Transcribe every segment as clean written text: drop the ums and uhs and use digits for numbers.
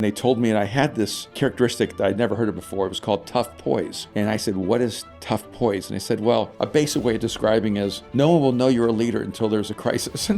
They told me, and I had this characteristic that I'd never heard of before. It was called tough poise. And I said, what is tough poise? And they said, well, a basic way of describing is no one will know you're a leader until there's a crisis.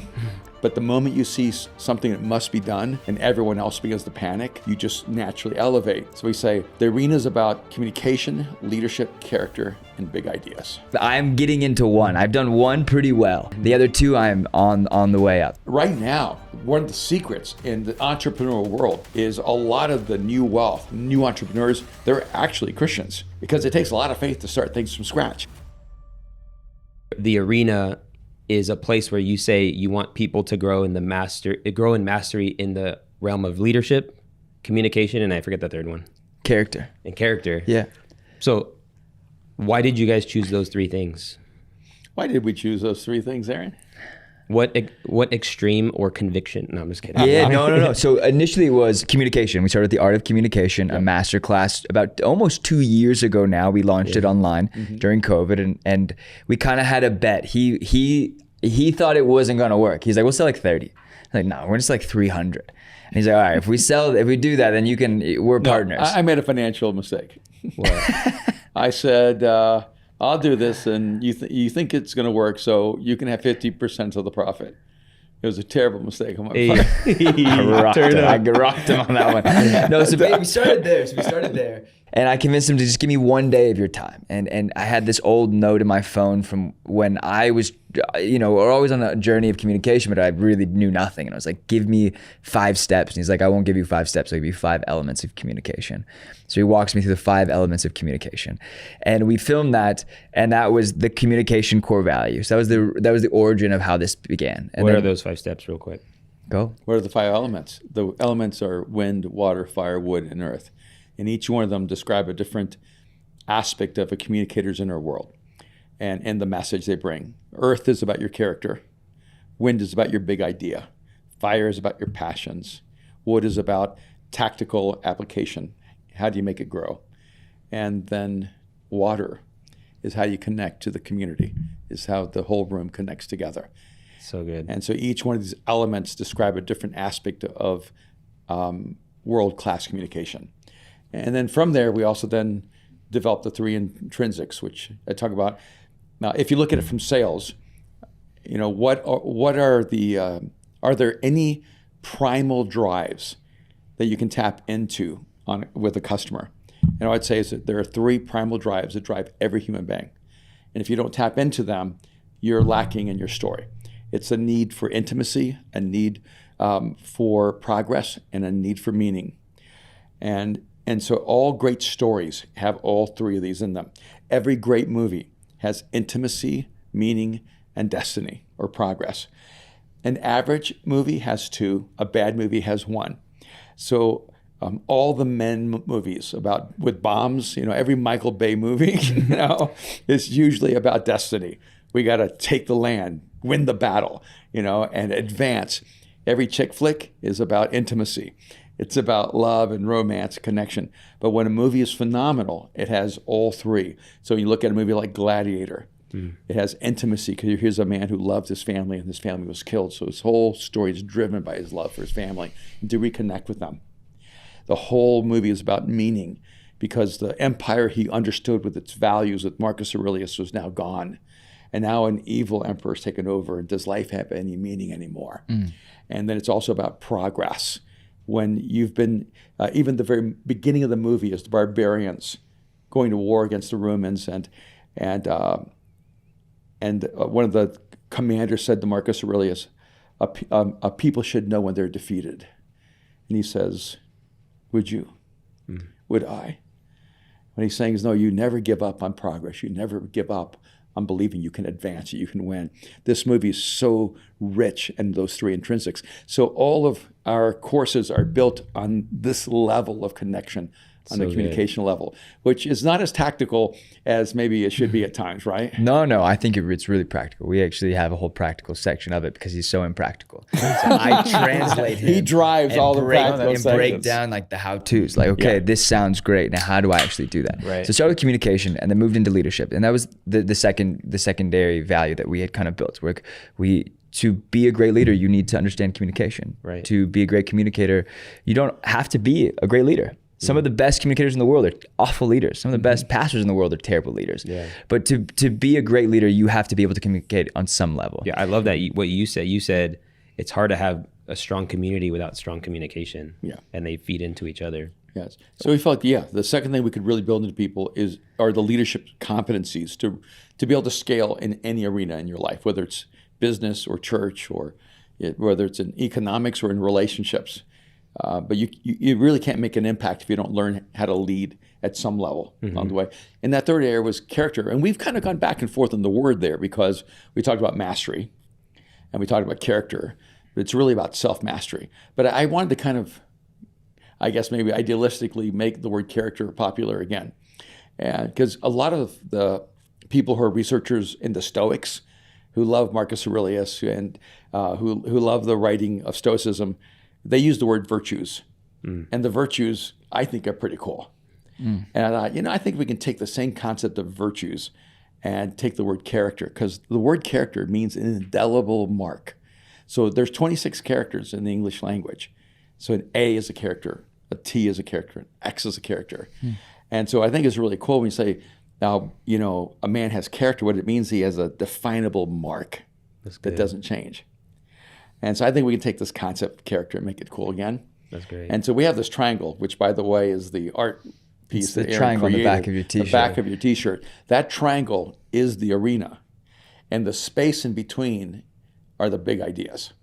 But the moment you see something that must be done and everyone else begins to panic, you just naturally elevate. So we say the arena is about communication, leadership, character, and big ideas. I'm getting into one. I've done one pretty well. The other two, I'm on the way up. Right now, one of the secrets in the entrepreneurial world is a lot of the new wealth, new entrepreneurs, they're actually Christians because it takes a lot of faith to start things from scratch. The arena is a place where you say you want people to grow in mastery in the realm of leadership, communication, and I forget the third one. Character. And character. Yeah. So why did you guys choose those three things? Why did we choose those three things, Aaron? What extreme or conviction? No, I'm just kidding. Yeah, no. So initially it was communication. We started with the art of communication, a master class about almost 2 years ago now. We launched it online during COVID and we kind of had a bet. He thought it wasn't gonna work. He's like, we'll sell like 30. I'm like, no, we're just like 300. And he's like, all right, if we do that, then we're partners. I made a financial mistake. I said, I'll do this, and you think it's going to work, so you can have 50% of the profit. It was a terrible mistake on my part. I rocked him on that one. No, so we started there. And I convinced him to just give me 1 day of your time. And I had this old note in my phone from when I was, we're always on a journey of communication, but I really knew nothing. And I was like, give me 5 steps. And he's like, I won't give you 5 steps. I'll give you 5 elements of communication. So he walks me through the 5 elements of communication. And we filmed that, and that was the communication core values. That was the origin of how this began. And what are those 5 steps real quick? Go. What are the 5 elements? The elements are wind, water, fire, wood, and earth. And each one of them describe a different aspect of a communicator's inner world and the message they bring. Earth is about your character. Wind is about your big idea. Fire is about your passions. Wood is about tactical application. How do you make it grow? And then water is how you connect to the community, is how the whole room connects together. So good. And so each one of these elements describe a different aspect of world-class communication. And then from there, we also then developed the 3 intrinsics, which I talk about. Now, if you look at it from sales, are there any primal drives that you can tap into with a customer? And I'd say is that there are 3 primal drives that drive every human being. And if you don't tap into them, you're lacking in your story. It's a need for intimacy, a need for progress, and a need for meaning. And so all great stories have all 3 of these in them. Every great movie has intimacy, meaning, and destiny or progress. An average movie has 2, a bad movie has 1. So all the men movies with bombs, every Michael Bay movie, is usually about destiny. We got to take the land, win the battle, and advance. Every chick flick is about intimacy. It's about love and romance, connection. But when a movie is phenomenal, it has all 3. So you look at a movie like Gladiator. It has intimacy because here's a man who loved his family and his family was killed. So his whole story is driven by his love for his family and to reconnect with them. The whole movie is about meaning because the empire he understood with its values with Marcus Aurelius was now gone. And now an evil emperor has taken over. And does life have any meaning anymore? And then it's also about progress. When you've been, even the very beginning of the movie is the barbarians going to war against the Romans, and one of the commanders said to Marcus Aurelius, a people should know when they're defeated. And he says, would you? Would I? What he's saying is, no, you never give up on progress. You never give up on believing you can advance, you can win. This movie is so rich in those 3 intrinsics. So all of our courses are built on this level of connection, on the communication level, which is not as tactical as maybe it should be at times, right? No, I think it's really practical. We actually have a whole practical section of it because he's so impractical. So I translate him. He drives all the practical sections. And break down like the how-tos. Like, okay, this sounds great. Now, how do I actually do that? Right. So started with communication and then moved into leadership. And that was the secondary value that we had kind of built. Where we to be a great leader, you need to understand communication. Right. To be a great communicator, you don't have to be a great leader. Some of the best communicators in the world are awful leaders. Some of the best pastors in the world are terrible leaders. Yeah. But to be a great leader, you have to be able to communicate on some level. Yeah, I love that. What you said. You said it's hard to have a strong community without strong communication. Yeah. And they feed into each other. Yes. So we felt the second thing we could really build into people are the leadership competencies to be able to scale in any arena in your life, whether it's business or church or whether it's in economics or in relationships. But you really can't make an impact if you don't learn how to lead at some level along the way. And that third area was character. And we've kind of gone back and forth on the word there because we talked about mastery and we talked about character, but it's really about self-mastery. But I wanted to kind of, I guess maybe idealistically make the word character popular again. And because a lot of the people who are researchers in the Stoics, who love Marcus Aurelius and who love the writing of Stoicism, they use the word virtues. And the virtues, I think, are pretty cool. And I thought, I think we can take the same concept of virtues and take the word character, because the word character means an indelible mark. So there's 26 characters in the English language. So an A is a character, a T is a character, an X is a character. And so I think it's really cool when you say, now, a man has character. What it means, he has a definable mark that doesn't change. And so I think we can take this concept of character and make it cool again. That's great. And so we have this triangle, which, by the way, is the art piece It's the that Aaron triangle on the created, back of your t-shirt. The back of your T-shirt. That triangle is the arena. And the space in between are the big ideas.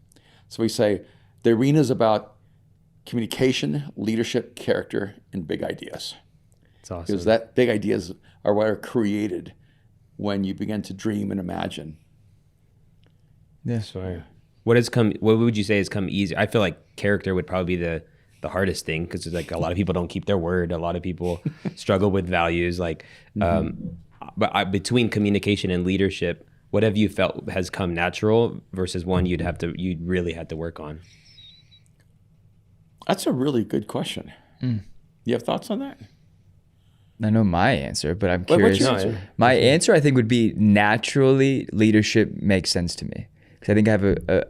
So we say the arena is about communication, leadership, character, and big ideas. It's awesome. Because that big ideas are what are created when you begin to dream and imagine. Yeah. Sorry. What would you say has come easy? I feel like character would probably be the hardest thing, because it's like a lot of people don't keep their word. A lot of people struggle with values. Like, but between communication and leadership, what have you felt has come natural versus one you'd really had to work on? That's a really good question. You have thoughts on that? I know my answer, but I'm curious. What's your answer? My answer, I think, would be naturally leadership makes sense to me. Because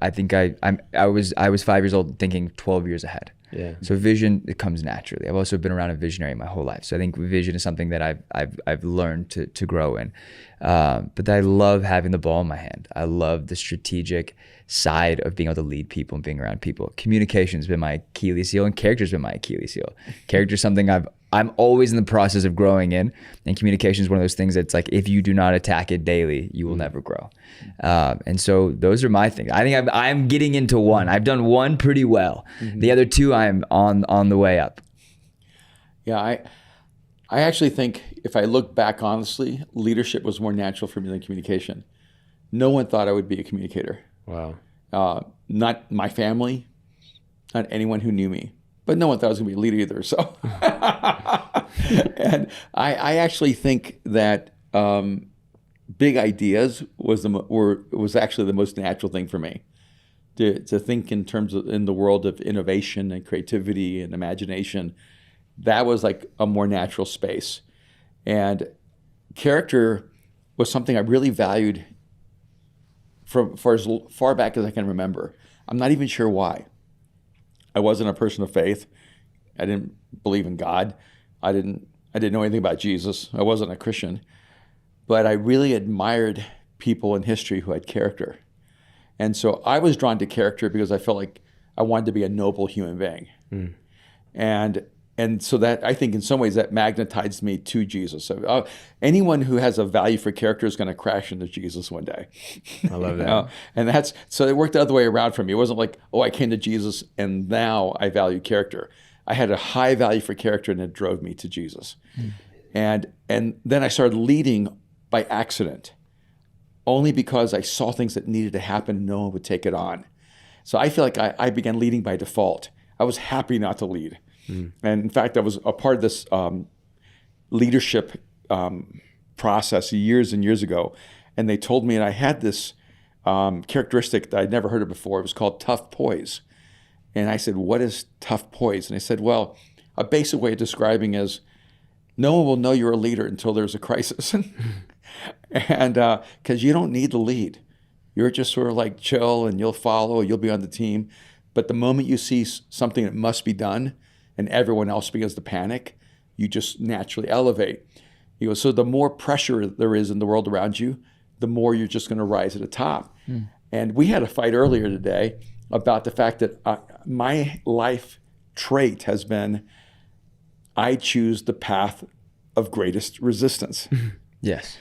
I think I was 5 years old thinking 12 years ahead. Yeah. So vision, it comes naturally. I've also been around a visionary my whole life. So I think vision is something that I've learned to grow in. But I love having the ball in my hand. I love the strategic side of being able to lead people and being around people. Communication's been my Achilles heel, and character's been my Achilles heel. Character's something I'm always in the process of growing in, and communication is one of those things that's like, if you do not attack it daily, you will never grow. And so those are my things. I think I'm getting into one. I've done one pretty well. The other two, I'm on the way up. Yeah, I actually think if I look back honestly, leadership was more natural for me than communication. No one thought I would be a communicator. Wow. Not my family, not anyone who knew me. But no one thought I was going to be a leader either. So, and I actually think that big ideas was actually the most natural thing for me to think in terms of in the world of innovation and creativity and imagination. That was like a more natural space, and character was something I really valued for as far back as I can remember. I'm not even sure why. I wasn't a person of faith. I didn't believe in God. I didn't know anything about Jesus. I wasn't a Christian. But I really admired people in history who had character. And so I was drawn to character because I felt like I wanted to be a noble human being. And so that, I think in some ways, that magnetized me to Jesus. So, anyone who has a value for character is going to crash into Jesus one day. I love that. And so it worked the other way around for me. It wasn't like, I came to Jesus and now I value character. I had a high value for character, and it drove me to Jesus. And then I started leading by accident, only because I saw things that needed to happen. No one would take it on. So I feel like I began leading by default. I was happy not to lead. And in fact, I was a part of this leadership process years and years ago. And they told me, and I had this characteristic that I'd never heard of before. It was called tough poise. And I said, what is tough poise? And they said, well, a basic way of describing is no one will know you're a leader until there's a crisis. And because you don't need to lead. you're just sort of like chill and you'll follow, you'll be on the team. But the moment you see something that must be done and everyone else begins to panic, you just naturally elevate. He goes, so the more pressure there is in the world around you, the more you're just going to rise to the top. And we had a fight earlier today about the fact that my life trait has been, I choose the path of greatest resistance. Yes.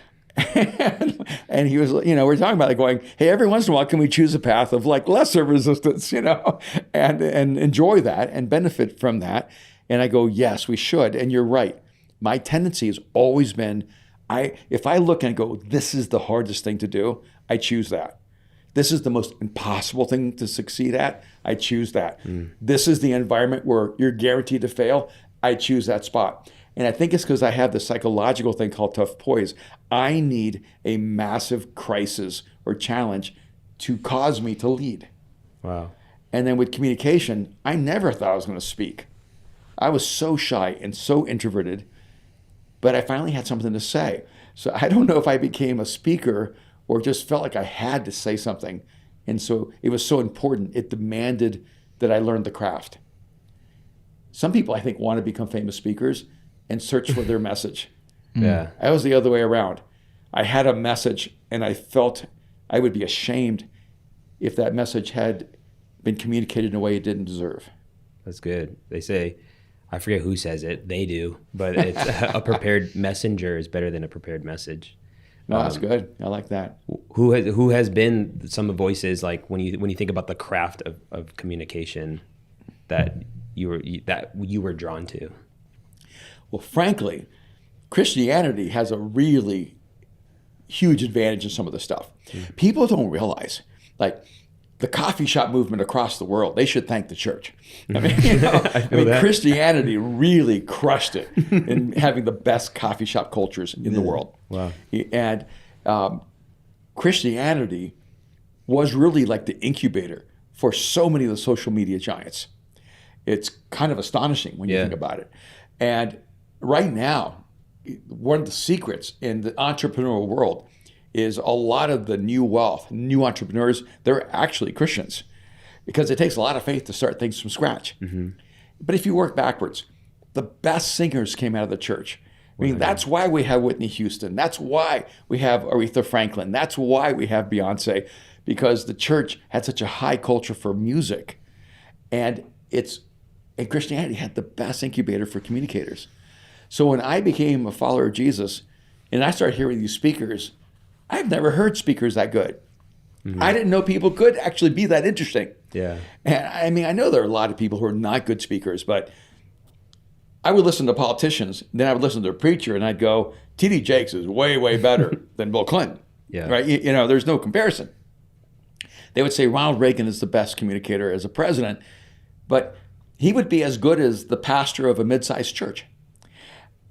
And he was, we're talking about like going, hey, every once in a while, can we choose a path of like lesser resistance, and enjoy that and benefit from that? And I go, yes, we should. And you're right. My tendency has always been, if I look and go, this is the hardest thing to do, I choose that. This is the most impossible thing to succeed at, I choose that. This is the environment where you're guaranteed to fail, I choose that spot. And I think it's because I have this psychological thing called tough poise. I need a massive crisis or challenge to cause me to lead. Wow. And then with communication, I never thought I was going to speak. I was so shy and so introverted, but I finally had something to say. So I don't know if I became a speaker or just felt like I had to say something. And so it was so important. It demanded that I learn the craft. Some people, I think, want to become famous speakers and search for their message. Yeah. I was the other way around. I had a message and I felt I would be ashamed if that message had been communicated in a way it didn't deserve. That's good. They say, I forget who says it, they do, but it's a prepared messenger is better than a prepared message. No, that's good. I like that. Who has been some voices, like when you think about the craft of communication that you were drawn to? Well, frankly, Christianity has a really huge advantage in some of the stuff. People don't realize, like, the coffee shop movement across the world, they should thank the church. I mean, Christianity really crushed it in having the best coffee shop cultures in the world. Wow. And Christianity was really like the incubator for so many of the social media giants. It's kind of astonishing when you think about it. And right now, one of the secrets in the entrepreneurial world is a lot of the new wealth, new entrepreneurs, they're actually Christians because it takes a lot of faith to start things from scratch. But if you work backwards, the best singers came out of the church. I mean, that's why we have Whitney Houston. That's why we have Aretha Franklin. That's why we have Beyonce, because the church had such a high culture for music. And Christianity had the best incubator for communicators. So when I became a follower of Jesus and I started hearing these speakers, I've never heard speakers that good. I didn't know people could actually be that interesting. Yeah. And I mean, I know there are a lot of people who are not good speakers, but I would listen to politicians, then I would listen to a preacher, and I'd go, T.D. Jakes is way, way better than Bill Clinton. Yeah. Right? There's no comparison. They would say Ronald Reagan is the best communicator as a president, but he would be as good as the pastor of a mid-sized church.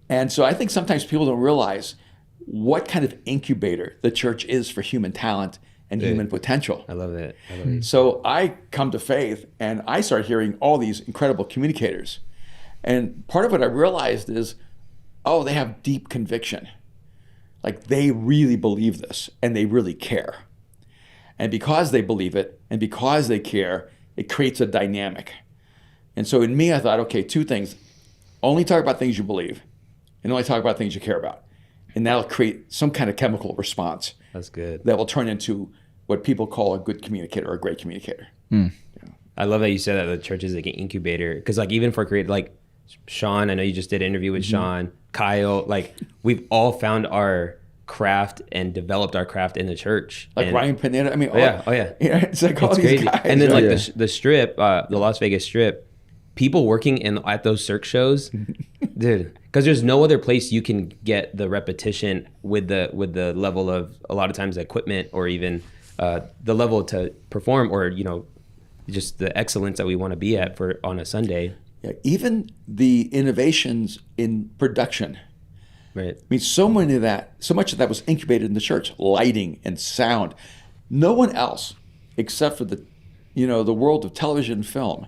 And so I think sometimes people don't realize what kind of incubator the church is for human talent and human potential. I love that. So I come to faith and I start hearing all these incredible communicators. And part of what I realized is, they have deep conviction. Like they really believe this and they really care. And because they believe it and because they care, it creates a dynamic. And so in me, I thought, okay, two things. Only talk about things you believe and only talk about things you care about. And that'll create some kind of chemical response. That's good. That will turn into what people call a good communicator or a great communicator. I love that you said that the church is like an incubator. Because like even for creative, like Sean, I know you just did an interview with Sean, Kyle, like we've all found our craft and developed our craft in the church. Like Ryan Pineda. I mean, it's like all it's these crazy. guys. And then like the strip, the Las Vegas strip, people working at those Cirque shows, dude, because there's no other place you can get the repetition with the level of a lot of times the equipment or even the level to perform or just the excellence that we want to be at for on a Sunday. Yeah, even the innovations in production. Right. I mean, so much of that was incubated in the church, lighting and sound. No one else, except for the world of television and film,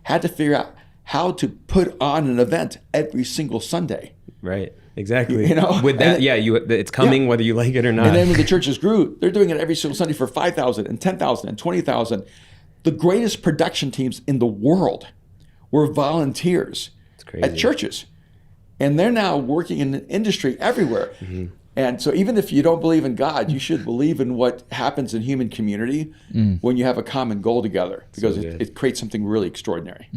had to figure out how to put on an event every single Sunday. Right. Exactly. You know, with that, it's coming whether you like it or not. And then when the churches grew, they're doing it every single Sunday for 5,000 and 10,000 and 20,000. The greatest production teams in the world were volunteers at churches. And they're now working in the industry everywhere. And so even if you don't believe in God, you should believe in what happens in human community when you have a common goal together, because it creates something really extraordinary.